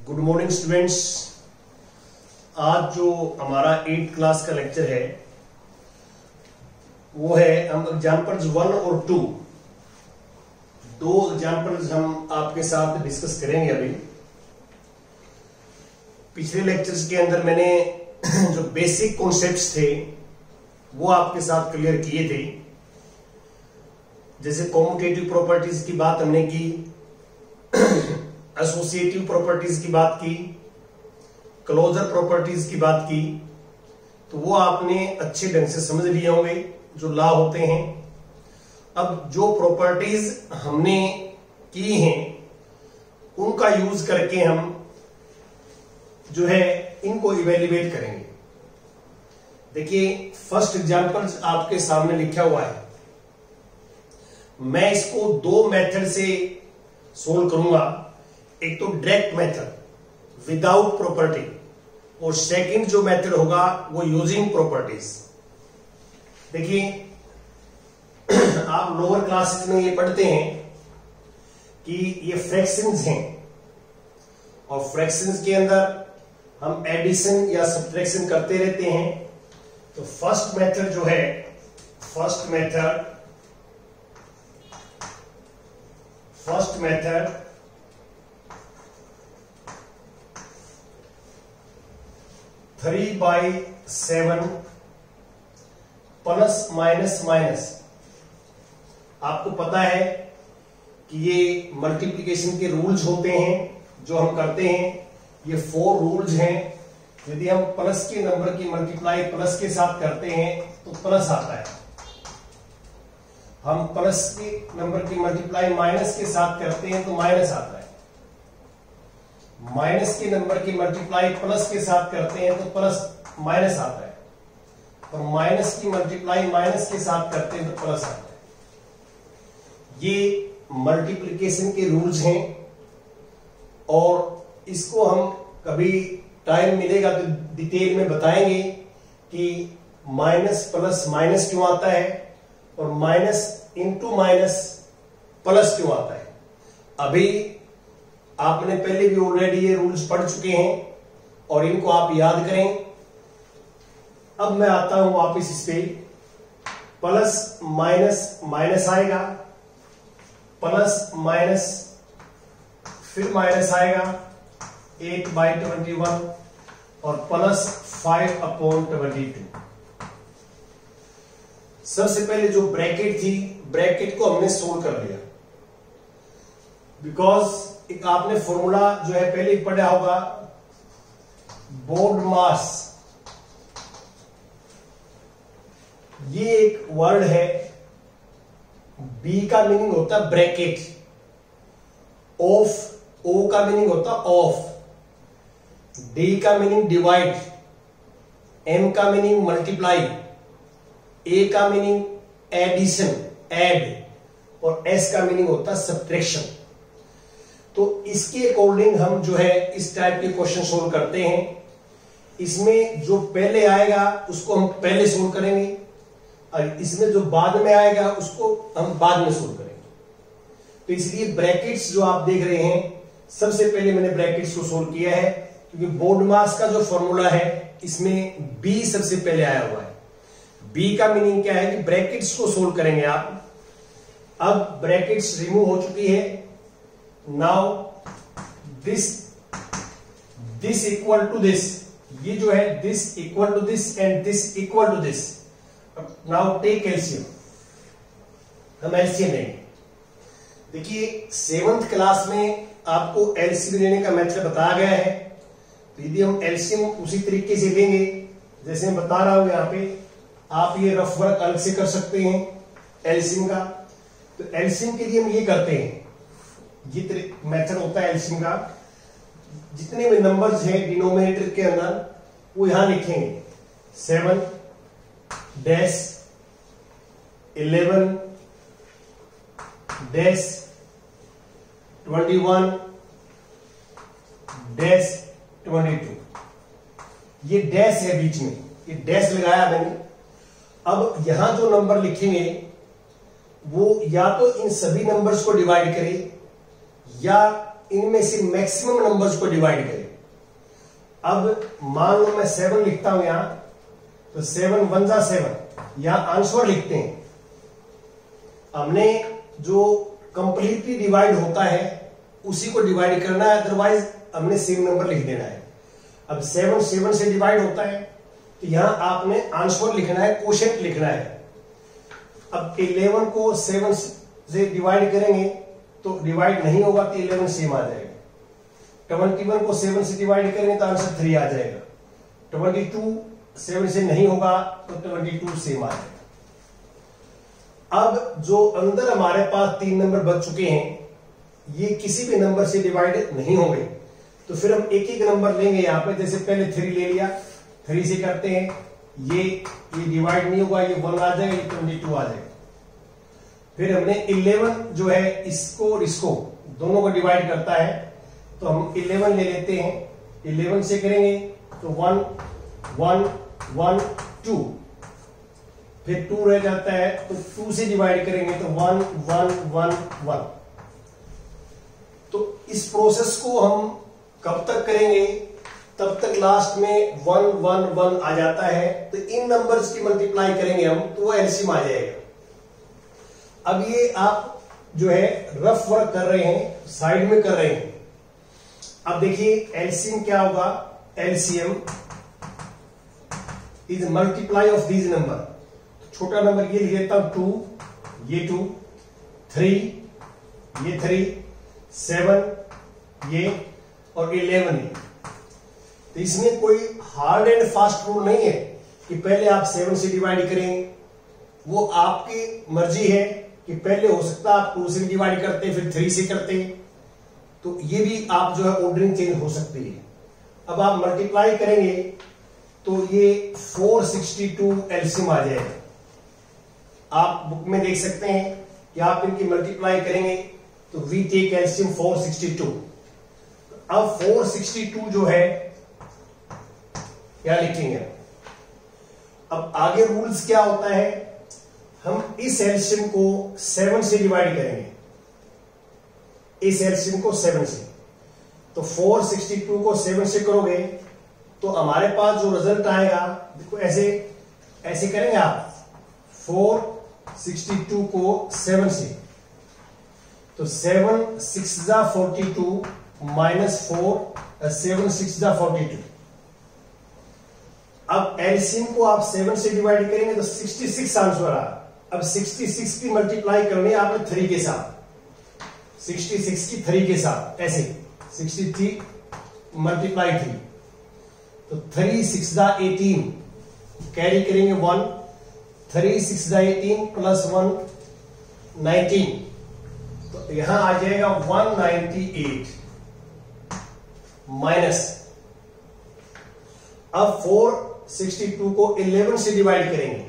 Good morning students. आज जो हमारा 8th क्लास का लेक्चर है वो है हम एग्जाम्पल्स 1 और 2 दो एग्जाम्पल्स हम आपके साथ डिस्कस करेंगे। अभी पिछले लेक्चर्स के अंदर मैंने जो बेसिक कॉन्सेप्ट्स थे वो आपके साथ क्लियर किए थे। जैसे कॉम्यूटेटिव प्रॉपर्टीज की बात हमने की, एसोसिएटिव प्रॉपर्टीज की बात की, क्लोजर प्रॉपर्टीज की बात की, तो वो आपने अच्छे ढंग से समझ लिए होंगे जो लॉ होते हैं। अब जो प्रॉपर्टीज हमने की हैं उनका यूज करके हम जो है इनको इवेल्युएट करेंगे। देखिए फर्स्ट एग्जांपल आपके सामने लिखा हुआ है। मैं इसको दो मेथड से सोल्व करूंगा। एक तो डायरेक्ट मेथड विदाउट प्रॉपर्टी और सेकंड जो मेथड होगा वो यूजिंग प्रॉपर्टीज। देखिए आप लोअर क्लासेस में ये पढ़ते हैं कि ये फ्रैक्शंस हैं और फ्रैक्शंस के अंदर हम एडिशन या सब्ट्रैक्शन करते रहते हैं। तो फर्स्ट मेथड जो है, first method 3/7 plus minus minus. आपको पता है कि ये मल्टीप्लिकेशन के रूल्स होते हैं जो हम करते हैं। ये 4 रूल्स हैं। यदि हम प्लस के नंबर की मल्टीप्लाई प्लस के साथ करते हैं तो प्लस आता है। हम प्लस के नंबर की मल्टीप्लाई माइनस के साथ करते हैं तो माइनस आता है। माइनस के नंबर की मल्टीप्लाई प्लस के साथ करते हैं तो प्लस माइनस आता है और माइनस की मल्टीप्लाई माइनस के साथ करते हैं तो प्लस आता है। ये मल्टीप्लिकेशन के रूल्स हैं और इसको हम कभी टाइम मिलेगा तो डिटेल में बताएंगे कि माइनस प्लस माइनस क्यों आता है और माइनस इंटू माइनस प्लस क्यों आता है। अभी आपने पहले भी ऑलरेडी ये रूल्स पढ़ चुके हैं और इनको आप याद करें। अब मैं आता हूं वापिस इस पे। प्लस माइनस माइनस आएगा, प्लस माइनस फिर माइनस आएगा 8/21 और प्लस 5/22। सबसे पहले जो ब्रैकेट थी, ब्रैकेट को हमने सोल्व कर लिया। बिकॉज एक आपने फॉर्मूला जो है पहले ही पढ़ा होगा, बोर्ड मास। ये एक वर्ड है। बी का मीनिंग होता है ब्रैकेट, ऑफ ओ का मीनिंग होता ऑफ, डी का मीनिंग डिवाइड, एम का मीनिंग मल्टीप्लाई, ए का मीनिंग एडिशन ऐड और एस का मीनिंग होता है सब्ट्रैक्शन। तो इसके अकॉर्डिंग हम जो है इस टाइप के क्वेश्चन सोल्व करते हैं। इसमें जो पहले आएगा उसको हम पहले सोल्व करेंगे और इसमें जो बाद में आएगा उसको हम बाद में सोल्व करेंगे। तो इसलिए ब्रैकेट्स जो आप देख रहे हैं, सबसे पहले मैंने ब्रैकेट्स को सोल्व किया है क्योंकि बोर्ड मास का जो फॉर्मूला है इसमें बी सबसे पहले आया हुआ है। बी का मीनिंग क्या है कि ब्रैकेट्स को सोल्व करेंगे आप। अब ब्रैकेट्स रिमूव हो चुकी है। Now this equal to this, ये जो है this equal to this and this equal to this. Now take LCM. हम एलसीएम लेंगे। देखिए 7th क्लास में आपको एलसीएम लेने का मेथड बताया गया है। तो यदि हम एलसीएम उसी तरीके से लेंगे जैसे मैं बता रहा हूं यहां पे, आप ये रफ वर्क अलग से कर सकते हैं एलसीएम का। तो एलसीएम के लिए हम ये करते हैं, ये मेथड होता है एलसीएम का। जितने भी नंबर्स हैं डिनोमिनेटर के अंदर वो यहां लिखेंगे। 7 डैश 11 डैश 21 डैश 22। ये डैश है बीच में, ये डैश लगाया मैंने। अब यहां जो नंबर लिखेंगे वो या तो इन सभी नंबर्स को डिवाइड करे या इनमें से मैक्सिमम नंबर्स को डिवाइड करें। अब मान लो मैं 7 लिखता हूं यहां, तो 7 1 जा 7, यहां आंसर लिखते हैं। हमने जो कंप्लीटली डिवाइड होता है उसी को डिवाइड करना है, अदरवाइज हमने सेम नंबर लिख देना है। अब 7 7 से डिवाइड होता है, तो यहां आपने आंसर लिखना है, क्वोशिएंट लिखना है। अब 11 को 7 से डिवाइड करेंगे तो डिवाइड नहीं होगा, तो 11 सेम आ जाएगा। 21 को 7 से डिवाइड करेंगे तो आंसर 3 आ जाएगा। 22 7 से नहीं होगा तो 22 सेम आ जाएगा। अब जो अंदर हमारे पास 3 नंबर बच चुके हैं, ये किसी भी नंबर से डिवाइड नहीं होंगे, तो फिर हम एक एक नंबर लेंगे यहां पे। जैसे पहले 3 ले लिया, 3 से करते हैं, ये डिवाइड नहीं होगा, ये 1 आ जाएगा, ये 22 आ जाएगा। फिर हमने 11 जो है इसको और इसको दोनों को डिवाइड करता है, तो हम 11 ले लेते हैं। 11 से करेंगे तो 1 1 1 2, फिर 2 रह जाता है, तो 2 से डिवाइड करेंगे तो 1 1 1 1। तो इस प्रोसेस को हम कब तक करेंगे, तब तक लास्ट में 1 1 1 आ जाता है, तो इन नंबर्स की मल्टीप्लाई करेंगे हम, तो वो एलसीएम आ जाएगा। अब ये आप जो है रफ वर्क कर रहे हैं, साइड में कर रहे हैं। अब देखिए एलसीएम क्या होगा, LCM is multiply of these number. छोटा नंबर ये लिख लेता हूं 2, ये 2, 3, ये 3, 7 ये और 11 ये। तो इसमें कोई हार्ड एंड फास्ट रूल नहीं है कि पहले आप 7 से डिवाइड करें, वो आपकी मर्जी है कि पहले हो सकता है आप 2 से डिवाइड करते फिर 3 से करते, तो ये भी आप जो है ऑर्डरिंग चेंज हो सकती है। अब आप मल्टीप्लाई करेंगे तो ये 462 एलसीएम आ जाएगा। आप बुक में देख सकते हैं कि आप इनकी मल्टीप्लाई करेंगे तो वी टेक एलसीएम 462। अब 462 जो है क्या लिखेंगे, अब आगे रूल्स क्या होता है, हम इस एलसीएम को 7 से डिवाइड करेंगे, इस एलसीएम को 7 से। तो 462 को 7 से करोगे तो हमारे पास जो रिजल्ट आएगा, देखो ऐसे ऐसे करेंगे आप, 462 को 7 से, तो 7 6 जा 42 माइनस 4 7 6 जा 42। अब एलसीएम को आप 7 से डिवाइड करेंगे तो 66 आंसर आ। अब 66 की मल्टीप्लाई करनी है आपने 3 के साथ, 66 की 3 के साथ, ऐसे 63 मल्टीप्लाई 3, तो 3 6 जा 18, कैरी करेंगे 1, 3 6 जा 18 प्लस 1 19, तो यहां आ जाएगा 198 माइनस। अब 462 को 11 से डिवाइड करेंगे,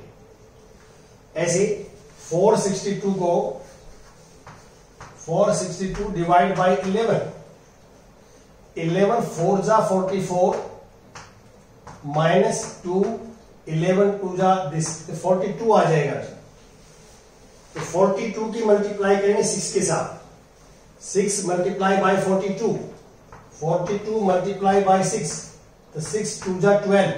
ऐसे 462 डिवाइड बाई 11, 11 4 जा 44 माइनस 2, 11 2 जा दिस 42 आ जाएगा। तो 42 की मल्टीप्लाई करेंगे 6 के साथ, 6 मल्टीप्लाई बाई 42, 42 मल्टीप्लाई बाई 6, तो 6 2 जा 12,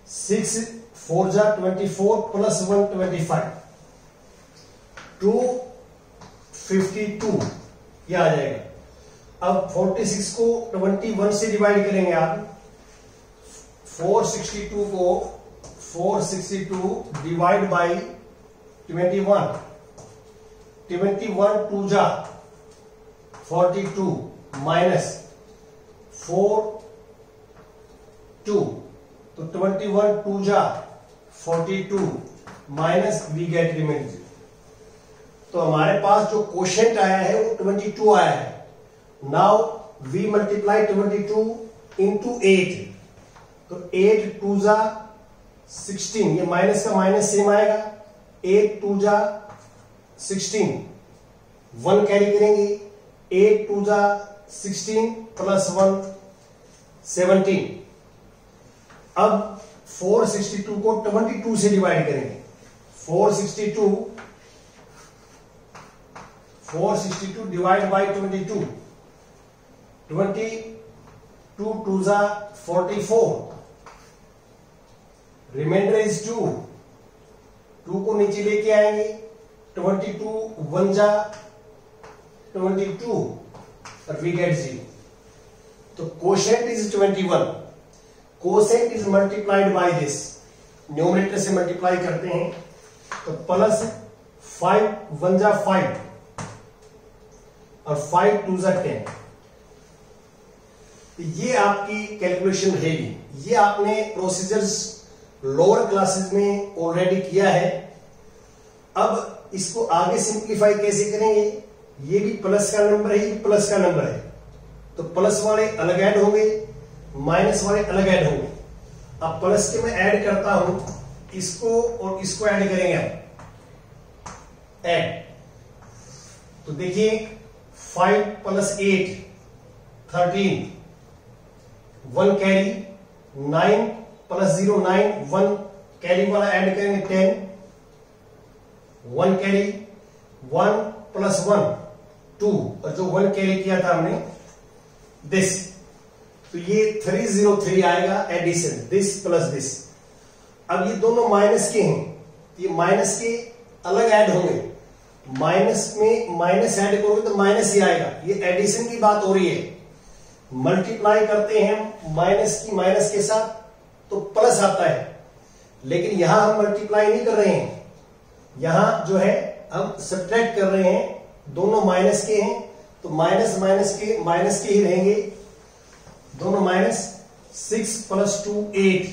6 4 जा 24 प्लस 1 25, 252 ये आ जाएगा। अब 46 को 21 से डिवाइड करेंगे आप, 462 को 462 डिवाइड बाई 21, 21 2 जा 42 माइनस 4 2, तो 21 2 जा 42 माइनस वी गेट रिमेनिंग। तो हमारे पास जो क्वोशिएंट आया है वो 22 आया है। नाउ वी मल्टीप्लाई 22 इंटू 8, तो 8 2 जा 16, ये माइनस का माइनस सेम आएगा, 8 2 जा 16, 1 कैरी करेंगे, 8 2 जा 16 प्लस 1 17। अब 462 को 22 से डिवाइड करेंगे, 462 डिवाइड बाई 22, 22 2 जा 44, रिमाइंडर इज 2, 2 को नीचे लेके आएंगे, 22 1 जा 22 और वी गेट 0। तो quotient is 21, quotient is multiplied by this, numerator से मल्टीप्लाई करते हैं तो प्लस 5 1 जा 5 और 5 2 जा 10। ये आपकी कैलकुलेशन रहेगी। ये आपने प्रोसीजर्स लोअर क्लासेस में ऑलरेडी किया है। अब इसको आगे सिंप्लीफाई कैसे करेंगे? ये भी प्लस का नंबर है, ये प्लस का नंबर है, तो प्लस वाले अलग ऐड होंगे, माइनस वाले अलग ऐड होंगे। अब प्लस के मैं ऐड करता हूं, इसको और इसको ऐड करेंगे आप, ऐड। तो देखिए 5 + 8 13, 1 कैरी, 9 + 0 9, 1 कैरी वाला ऐड करेंगे 10, 1 कैरी, 1 + 1 2, और जो 1 कैरी किया था हमने दिस, तो ये 303 आएगा एडिशन, दिस प्लस दिस। अब ये दोनों माइनस के हैं, ये माइनस के अलग ऐड होंगे, माइनस में माइनस ऐड करोगे तो माइनस ही आएगा। ये एडिशन की बात हो रही है, मल्टीप्लाई करते हैं माइनस की माइनस के साथ तो प्लस आता है, लेकिन यहां हम मल्टीप्लाई नहीं कर रहे हैं, यहां जो है हम सब्ट्रैक्ट कर रहे हैं, दोनों माइनस के हैं तो माइनस माइनस के ही रहेंगे, दोनों माइनस। 6 + 2 8,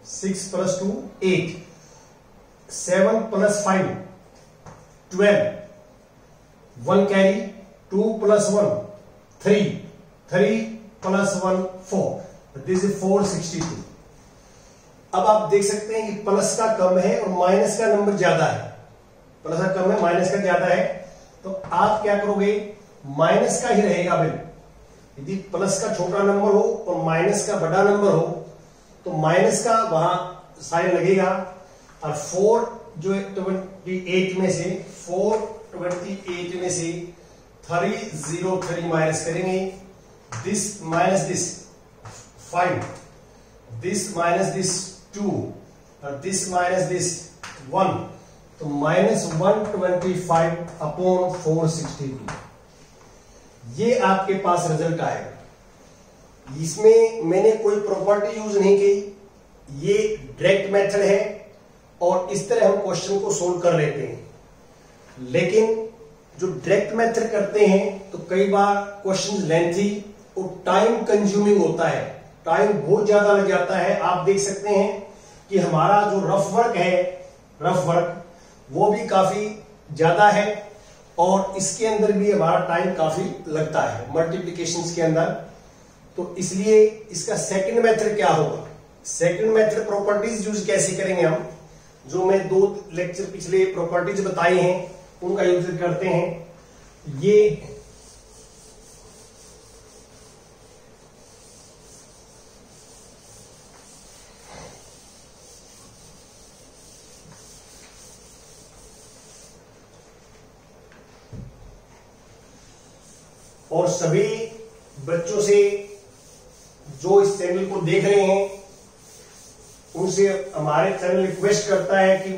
6 + 2 8, 7 + 5 12, 1 carry, 2 + 1 3, 3 + 1 4, this is 462। अब आप देख सकते हैं कि प्लस का कम है और माइनस का नंबर ज्यादा है, प्लस का कम है माइनस का ज्यादा है, तो आप क्या करोगे, माइनस का ही रहेगा बिल। यदि प्लस का छोटा नंबर हो और माइनस का बड़ा नंबर हो तो माइनस का वहां साइन लगेगा, और 4 जो 28 में से 428 में से 303 माइनस करेंगे, this minus this 5, this minus this 2 और दिस माइनस दिस 1, तो -125 अपॉन 462, ये आपके पास रिजल्ट आएगा। इसमें मैंने कोई प्रॉपर्टी यूज नहीं की, ये डायरेक्ट मेथड है और इस तरह हम क्वेश्चन को सोल्व कर लेते हैं। लेकिन जो डायरेक्ट मेथड करते हैं तो कई बार क्वेश्चन लेंथी और टाइम कंज्यूमिंग होता है, टाइम बहुत ज्यादा लग जाता है। आप देख सकते हैं कि हमारा जो रफ वर्क है, रफ वर्क वो भी काफी ज्यादा है और इसके अंदर भी हमारा टाइम काफी लगता है मल्टीप्लिकेशंस के अंदर। तो इसलिए इसका सेकंड मेथड क्या होगा, सेकंड मेथड प्रॉपर्टीज यूज कैसे करेंगे हम, जो मैं 2 लेक्चर पिछले प्रॉपर्टीज बताई हैं उनका यूज करते हैं। ये और सभी बच्चों से जो इस चैनल को देख रहे हैं उनसे हमारे चैनल रिक्वेस्ट करता है कि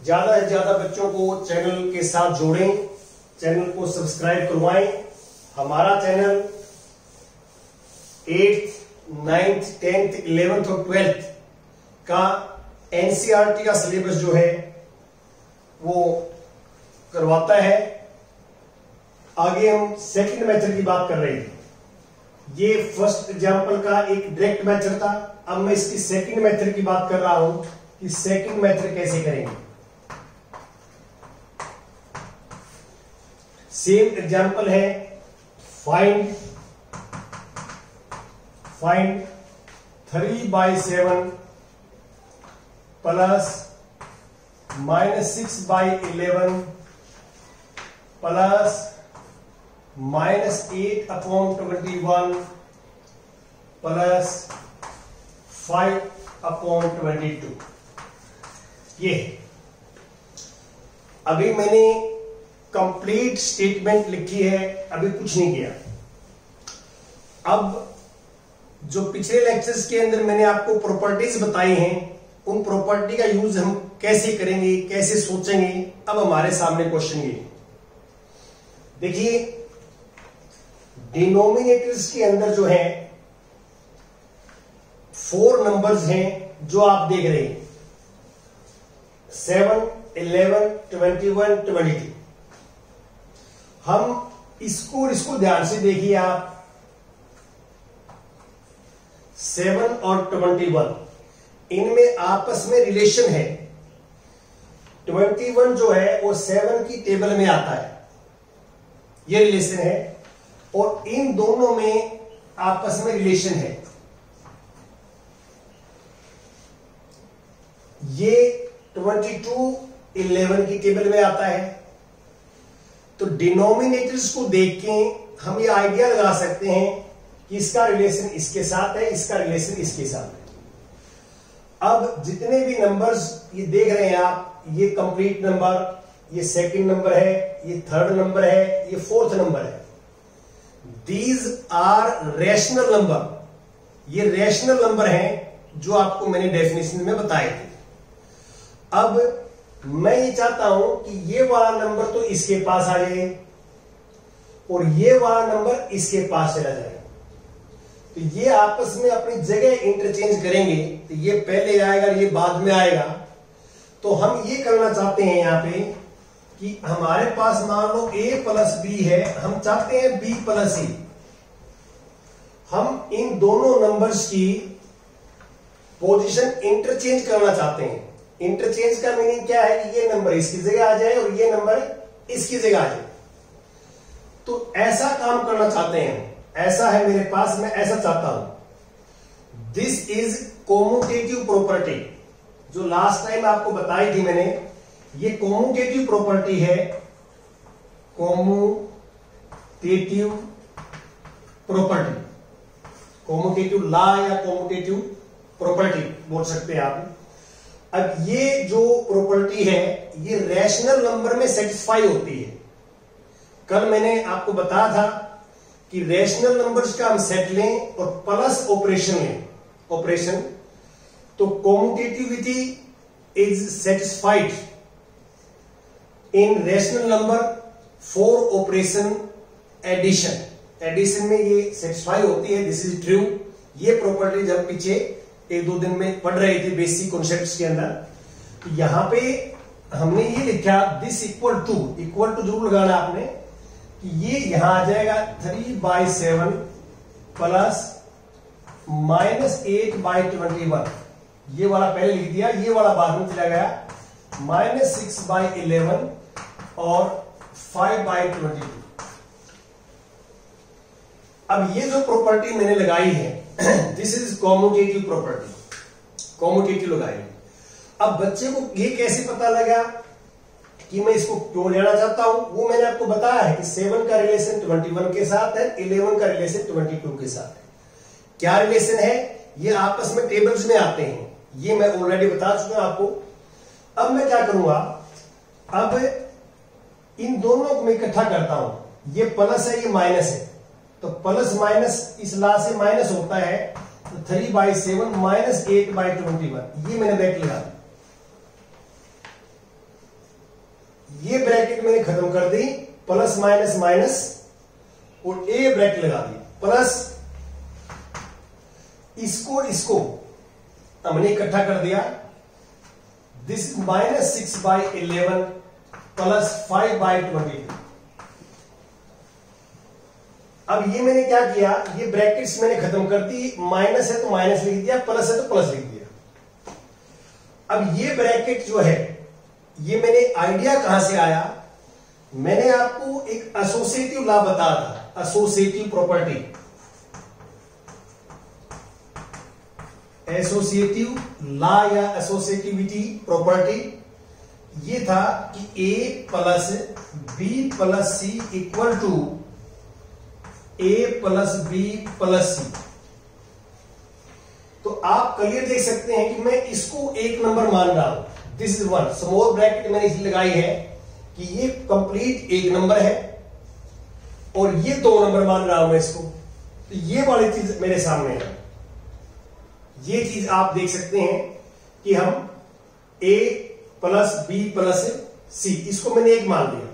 ज्यादा से ज्यादा बच्चों को चैनल के साथ जोड़ें, चैनल को सब्सक्राइब करवाएं। हमारा channel 8th 9th 10th 11th और 12th का एनसीईआरटी का सिलेबस जो है वो करवाता है। आगे हम सेकंड मेथड की बात कर रहे थे, ये फर्स्ट एग्जांपल का एक डायरेक्ट मेथड था। अब मैं इसकी सेकंड मेथड की बात कर रहा हूं कि सेकंड मेथड कैसे करेंगे। सेम एग्जांपल है, फाइंड 3/7 प्लस -6/11 प्लस -8/21 प्लस 5/22। ये अभी मैंने कंप्लीट स्टेटमेंट लिखी है, अभी कुछ नहीं किया। अब जो पिछले लेक्चर्स के अंदर मैंने आपको प्रॉपर्टीज बताई हैं, उन प्रॉपर्टी का यूज हम कैसे करेंगे, कैसे सोचेंगे, अब हमारे सामने क्वेश्चन ये देखिए। डिनोमिनेटर्स के अंदर जो है 4 नंबर्स हैं जो आप देख रहे हैं, 7, 11, 21, 22। हम इसको ध्यान से देखिए आप, 7 और 21 इनमें आपस में रिलेशन है। 21 जो है वो 7 की टेबल में आता है, ये रिलेशन है, और इन दोनों में आपस में रिलेशन है। ये 22 11 की टेबल में आता है। तो डिनोमिनेटर्स को देख के हम ये आइडिया लगा सकते हैं कि इसका रिलेशन इसके साथ है, इसका रिलेशन इसके साथ है। अब जितने भी नंबर्स ये देख रहे हैं आप, ये कंप्लीट नंबर, ये सेकंड नंबर है, ये थर्ड नंबर है, ये फोर्थ नंबर है, दीज आर रैशनल नंबर। ये रैशनल नंबर हैं जो आपको मैंने डेफिनेशन में बताए थे। अब मैं ये चाहता हूं कि ये वाला नंबर तो इसके पास आ जाए और ये वाला नंबर इसके पास चला जाए, तो ये आपस में अपनी जगह इंटरचेंज करेंगे। तो ये पहले आएगा, ये बाद में आएगा। तो हम ये करना चाहते हैं यहां पे कि हमारे पास मान लो a प्लस बी है, हम चाहते हैं b प्लस c। हम इन दोनों नंबर्स की पोजीशन इंटरचेंज करना चाहते हैं। इंटरचेंज का मीनिंग क्या है कि ये नंबर इसकी जगह आ जाए और ये नंबर इसकी जगह आ जाए। तो ऐसा काम करना चाहते हैं, ऐसा है मेरे पास, मैं ऐसा चाहता हूं। दिस इज कोम्यूटेटिव प्रॉपर्टी, जो लास्ट टाइम आपको बताई थी मैंने, ये कोम्यूटेटिव प्रॉपर्टी है। कोम्यूटेटिव प्रॉपर्टी, कोम्यूटेटिव लॉ या कोम्यूटेटिव प्रॉपर्टी बोल सकते हैं आप। अब ये जो प्रॉपर्टी है ये रैशनल नंबर में सेटिस्फाई होती है। कल मैंने आपको बताया था कि रैशनल नंबर्स का हम सेट लें और प्लस ऑपरेशन लें, ऑपरेशन, तो commutativity is satisfied in rational number for operation addition. Addition में ये सेटिस्फाई होती है, दिस इज ट्रू। ये प्रॉपर्टी जब पीछे 1-2 दिन में पढ़ रहे थे बेसिक कॉन्सेप्ट्स के अंदर, तो यहां पे हमने ये लिखा दिस इक्वल टू जरूर लगाना आपने कि ये यहां आ जाएगा 3/7 प्लस -8/21। ये वाला पहले लिख दिया, ये वाला बाद में चला गया, -6/11 और 5/22। अब ये जो प्रॉपर्टी मैंने लगाई है this is commutative property, commutative लगाई। अब बच्चे को ये कैसे पता लगा कि मैं इसको क्यों लेना चाहता हूं, वो मैंने आपको बताया है कि 7 का रिलेशन 21 के साथ है, 11 का रिलेशन 22 के साथ है। क्या रिलेशन है, ये आपस में टेबल्स में आते हैं, ये मैं ऑलरेडी बता चुका हूं आपको। अब मैं क्या करूंगा, अब इन दोनों को मैं इकट्ठा करता हूं। ये प्लस है, ये माइनस है, तो प्लस माइनस इस ला से माइनस होता है, तो 3/7 -8/21। ये मैंने ब्रैकेट लगा दी, ये ब्रैकेट मैंने खत्म कर दी, प्लस माइनस माइनस और ए ब्रैकेट लगा दी, प्लस इसको हमने इकट्ठा कर दिया, दिस -6/11 प्लस 5/22। अब ये मैंने क्या किया, ये ब्रैकेट्स मैंने खत्म कर दी, माइनस है तो माइनस लिख दिया, प्लस है तो प्लस लिख दिया। अब ये ब्रैकेट जो है, ये मैंने आइडिया कहां से आया, मैंने आपको एक एसोसिएटिव लॉ बताया था, एसोसिएटिव प्रॉपर्टी, एसोसिएटिव लॉ या एसोसिएटिविटी प्रॉपर्टी। ये था कि a plus b plus c equal to a plus b plus c. तो आप क्लियर देख सकते हैं कि मैं इसको एक नंबर मान रहा हूं, दिस इज 1। स्मॉल ब्रैकेट मैंने इसलिए लगाई है कि ये कंप्लीट एक नंबर है और ये 2 नंबर मान रहा हूं मैं इसको, तो ये वाली चीज मेरे सामने है। ये चीज आप देख सकते हैं कि हम a प्लस बी प्लस सी, इसको मैंने एक मान लिया,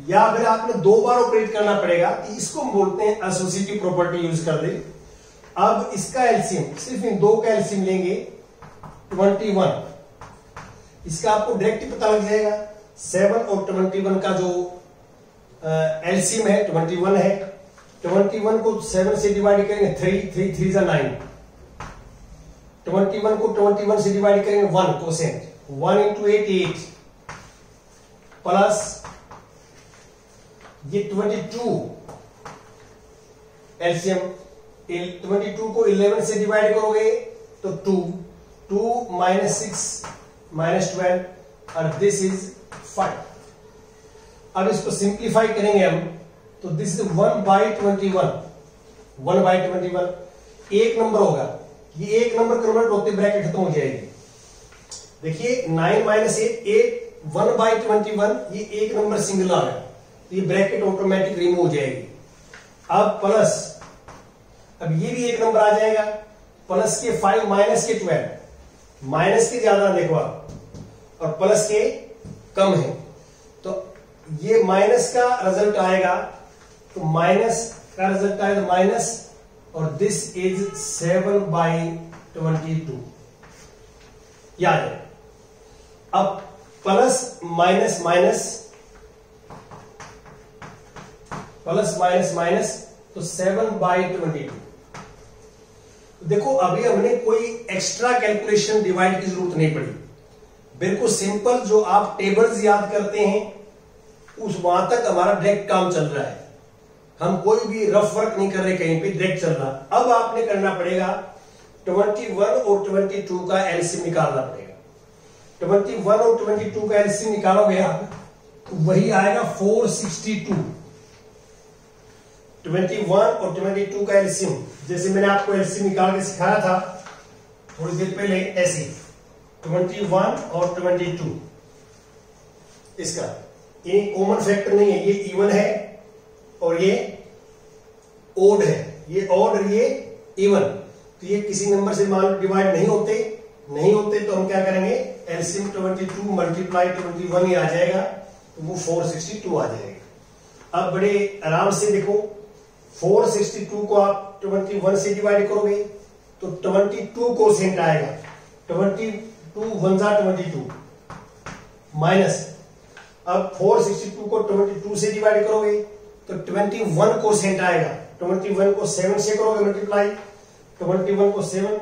या फिर आपने 2 बार ऑपरेट करना पड़ेगा कि इसको बोलते हैं एसोसिएटिव प्रॉपर्टी यूज कर दे। अब इसका एलसीएम, सिर्फ इन 2 का एलसीएम लेंगे 21, इसका आपको डायरेक्ट ही पता लग जाएगा। 7 और 21 का जो एलसीएम है 21 है। 21 को 7 से डिवाइड करेंगे 3 3 9, 21 को 21 से डिवाइड करेंगे 1 कोसेंट, 1 इंटू 8 प्लस ये 22 एलसीएम, 22 को 11 से डिवाइड करोगे तो 2 माइनस 6 माइनस 12 और दिस इज 5। अब इसको सिंप्लीफाई करेंगे हम तो दिस इज 1/21, 1/21 एक नंबर होगा, ये एक नंबर कन्वर्ट होते ब्रैकेट खत्म हो जाएगी। देखिए 9 माइनस 8 1/21, ये एक नंबर सिंगल आ गया, ये ब्रैकेट ऑटोमेटिक रिमूव हो जाएगी। अब प्लस, अब ये भी एक नंबर आ जाएगा, प्लस के 5 माइनस के 12, माइनस के ज्यादा देखो आप और प्लस के कम है, तो ये माइनस का रिजल्ट आएगा, तो माइनस का रिजल्ट आएगा माइनस, और दिस इज 7/22 याद है। अब plus minus minus, plus minus minus, तो 7/22। देखो अभी हमने कोई एक्स्ट्रा कैलकुलेशन डिवाइड की जरूरत नहीं पड़ी, बिल्कुल सिंपल जो आप टेबल्स याद करते हैं उस वहां तक हमारा डायरेक्ट काम चल रहा है, हम कोई भी रफ वर्क नहीं कर रहे, कहीं पे डायरेक्ट चल रहा। अब आपने करना पड़ेगा 21 और 22 का एलसीएम निकालना पड़ेगा। 21 और 22 का एलसीएम निकालोगे आप तो वही आएगा 462। 21 और 22 का एलसीएम, जैसे मैंने आपको एलसीएम निकाल के सिखाया था थोड़ी देर पहले, ऐसे 21 और 22, इसका ये कॉमन फैक्टर नहीं है, ये इवन है और ये ओड है, ये ओड और ये इवन, तो ये किसी नंबर से मान डिवाइड नहीं होते तो हम क्या करेंगे, एलसीएम 22 मल्टीप्लाई 21 ही आ जाएगा, तो वो 462 आ जाएगा। अब बड़े आराम से देखो, 462 को आप 21 से डिवाइड करोगे तो 22 कोसेंट आएगा, 22 1 जा 22 माइनस, अब 462 को 22 से डिवाइड करोगे तो 21 कोसेंट आएगा, 21 को 7 से करोगे मल्टीप्लाई, 21 को 7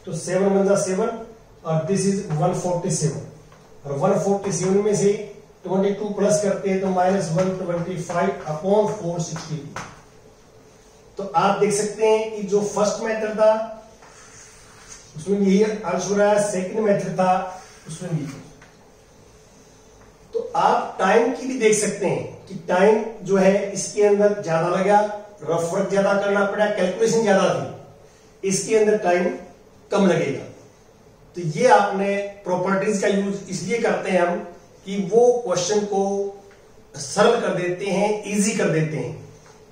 तो 7 1 जा 7 और दिस इज 147, और 147 में से 22 प्लस करते हैं तो -125/462। तो आप देख सकते हैं कि जो फर्स्ट मेथड था उसमें यही आंसर आया, सेकंड मेथड था उसमें भी। तो आप टाइम की भी देख सकते हैं कि टाइम जो है इसके अंदर ज्यादा लगा, रफ वर्क ज्यादा करना पड़ा, कैलकुलेशन ज्यादा थी, इसके अंदर टाइम कम लगेगा। तो ये आपने प्रॉपर्टीज का यूज इसलिए करते हैं हम कि वो क्वेश्चन को सरल कर देते हैं, इजी कर देते हैं।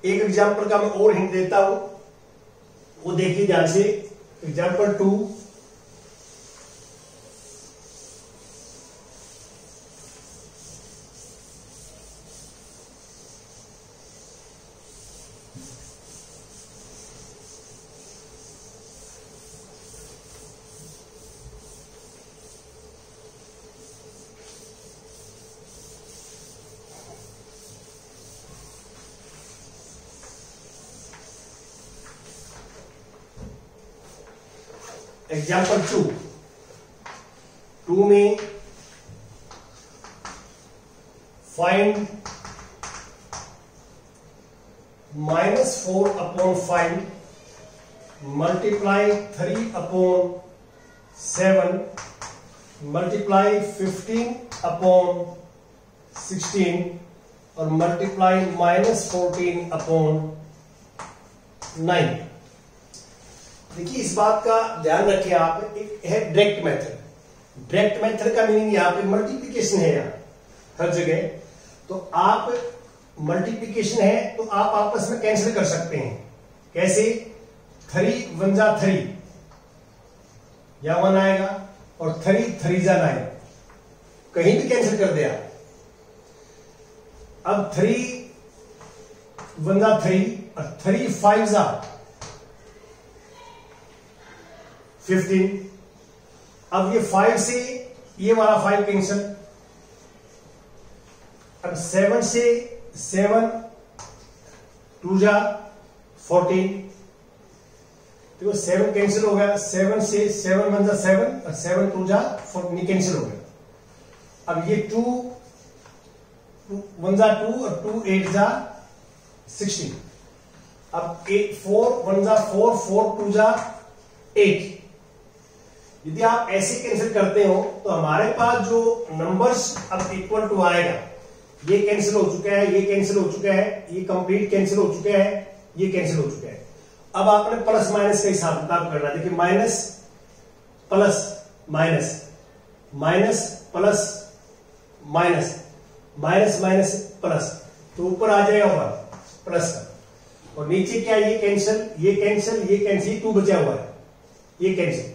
एक एग्जांपल का मैं और हिंट देता हूं, वो देखिए ध्यान से। एग्जांपल 2, एग्जाम्पल 2 में फाइंड -4/5 मल्टीप्लाई 3/7 मल्टीप्लाई 15/16 और मल्टीप्लाई -14/9। देखिए इस बात का ध्यान रखें आप, एक है डायरेक्ट मेथड। डायरेक्ट मेथड का मीनिंग यहाँ पे मल्टीप्लिकेशन है, यहाँ हर जगह। तो आप मल्टीप्लिकेशन है तो आप आपस में कैंसिल कर सकते हैं। कैसे? 3 1 जा 3 या 1 आएगा और 3 3 जा 9, कहीं भी कैंसिल कर दिया। अब 3 1 जा 3 और 3 5 जा 15। अब ये 5 से ये वाला 5 कैंसिल। अब 7 से 7 2 जा 14, देखो 7 कैंसिल हो गया। 7 से 7 1 जा 7 और 7 2 जा 14 कैंसिल हो गया। अब ये 2 1 जा 2 और 2 8 जा 16। अब 4 1 जा 4 4 2 जा 8। यदि आप ऐसे कैंसिल करते हो तो हमारे पास जो नंबर्स अब इक्वल टू आएगा, ये कैंसिल हो चुका है, ये कैंसिल हो चुका है, ये कंप्लीट कैंसिल हो चुका है, ये कैंसिल हो चुका है। अब आपने प्लस माइनस का हिसाब किताब करना है। देखिए minus plus minus minus plus minus minus minus plus, तो ऊपर आ जाएगा प्लस का, और नीचे क्या, ये कैंसिल ये कैंसिल ये कैंसिल, 2 बचा हुआ है, ये कैंसिल।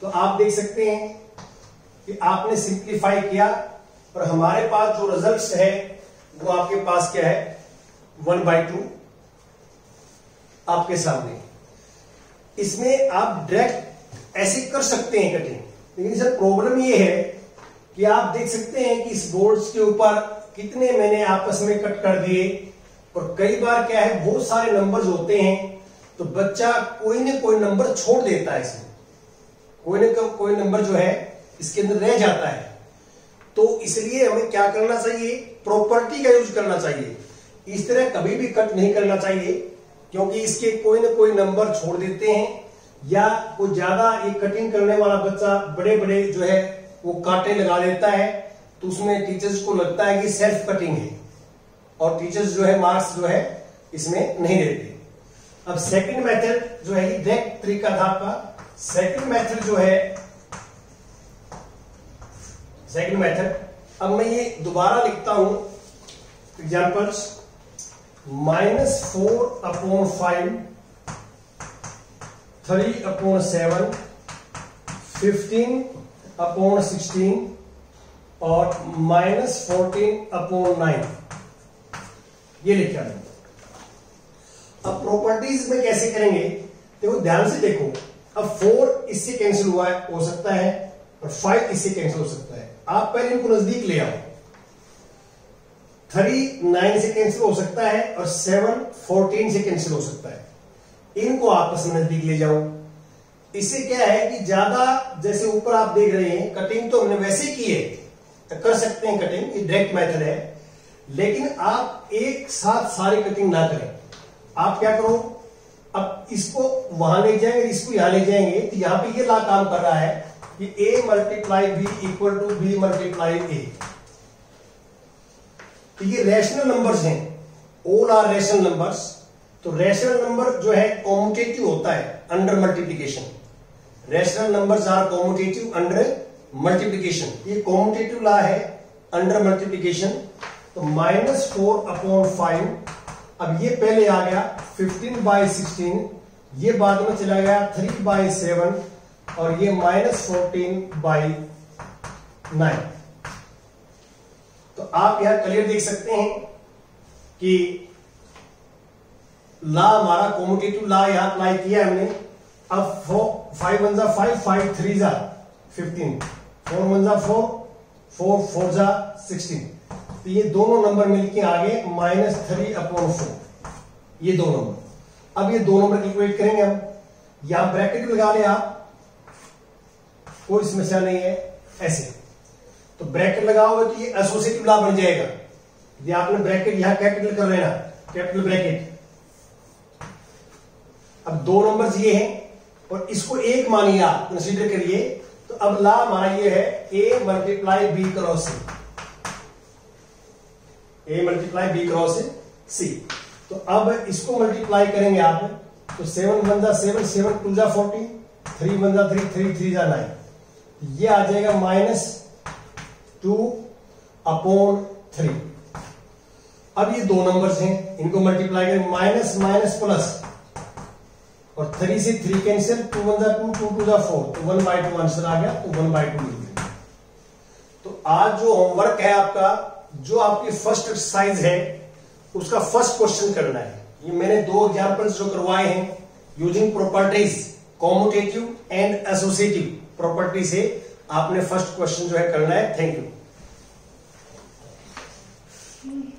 तो आप देख सकते हैं कि आपने सिंप्लीफाई किया और हमारे पास जो रिजल्ट है वो आपके पास क्या है, 1/2 आपके सामने। इसमें आप डायरेक्ट ऐसे कर सकते हैं कटिंग, लेकिन सर प्रॉब्लम ये है कि आप देख सकते हैं कि इस बोर्ड्स के ऊपर कितने मैंने आपस में कट कर दिए, और कई बार क्या है बहुत सारे नंबर्स होते हैं तो बच्चा कोई ना कोई नंबर छोड़ देता है, इसमें कोई ना कोई नंबर जो है इसके अंदर रह जाता है। तो इसलिए हमें क्या करना चाहिए, प्रॉपर्टी का यूज करना चाहिए। इस तरह कभी भी कट नहीं करना चाहिए, क्योंकि इसके कोई ना कोई नंबर छोड़ देते हैं, या कोई ज्यादा ये कटिंग करने वाला बच्चा बड़े बड़े जो है वो कांटे लगा देता है, तो उसमें टीचर्स को लगता है कि सेल्फ कटिंग है, और टीचर्स जो है मार्क्स जो है इसमें नहीं देते। अब सेकंड मेथड जो है डायरेक्ट तरीका था आपका। सेकंड मेथड जो है, सेकंड मेथड, अब मैं ये दोबारा लिखता हूं एग्जांपल्स। -4/5 3/7 15/16 और -14/9, ये लिखा है। अब प्रॉपर्टीज में कैसे करेंगे, देखो ध्यान से देखो। अब 4 इससे कैंसिल हुआ है, हो सकता है, और 5 इससे कैंसिल हो सकता है। आप पहले इनको नजदीक ले आओ। 3 9 से कैंसिल हो सकता है, और 7 14 से कैंसिल हो सकता है। इनको आपस में नजदीक ले जाओ। इससे क्या है कि ज्यादा, जैसे ऊपर आप देख रहे हैं कटिंग तो हमने वैसे की है, तो कर सकते हैं कटिंग, ये डायरेक्ट मेथड है। लेकिन आप एक साथ सारी कटिंग ना करें। आप क्या करो, अब इसको वहां ले जाएंगे, इसको यहां ले जाएंगे, तो यहां पे ये ला काम कर रहा है कि a multiply b equal to b multiply a। तो ये रैशनल नंबर्स हैं, ऑल आर रैशनल नंबर्स। तो रैशनल नंबर जो है कॉम्यूटेटिव होता है under multiplication. Rational numbers are commutative under multiplication, ये कॉम्यूटेटिव ला है अंडर मल्टीप्लिकेशन। तो -4/5, अब ये पहले आ गया 15/16, ये बाद में चला गया 3/7, और ये -14/9। तो आप यहां क्लियर देख सकते हैं कि ला हमारा कॉम्यूटेटिव ला यहां अप्लाई किया हमने। अब 5 1 जा 5 5 3 जा 15, 4 1 जा 4 4 4 जा 16। तो ये दोनों नंबर मिलके आ गए -3/4, ये दो नंबर। अब ये दो नंबर कैलकुलेट करेंगे हम। यहां ब्रैकेट लगा ले आप, कोई समस्या नहीं है ऐसे। तो ब्रैकेट लगाओगे तो ये एसोसिएटिव ला बन जाएगा। यदि आपने ब्रैकेट यहां कैपिटल कर लेना, कैपिटल ब्रैकेट। अब दो नंबर्स ये हैं और इसको एक मानिए, आप कंसीडर करिए। तो अब ला हमारा ये है a multiply b cross c, a multiply b cross c। तो अब इसको मल्टीप्लाई करेंगे आप, तो 7 1 जा 7 7 2 जा 14, 3 1 जा 3 3 3 जा 9, ये आ जाएगा -2/3। अब ये 2 नंबर्स हैं, इनको मल्टीप्लाई करें, माइनस माइनस प्लस, और 3 से 3 कैंसिल, 2 1 जा 2, 2 2 जा 4, तो 1/2 आंसर आ गया, तो 1/2 लिख देंगे। तो आज जो होमवर्क है आपका, जो आपकी फर्स्ट एक्सरसाइज है, उसका फर्स्ट क्वेश्चन करना है। ये मैंने 2 एग्जांपल्स जो करवाए हैं using properties commutative and associative property से, आपने फर्स्ट क्वेश्चन जो है करना है। Thank you.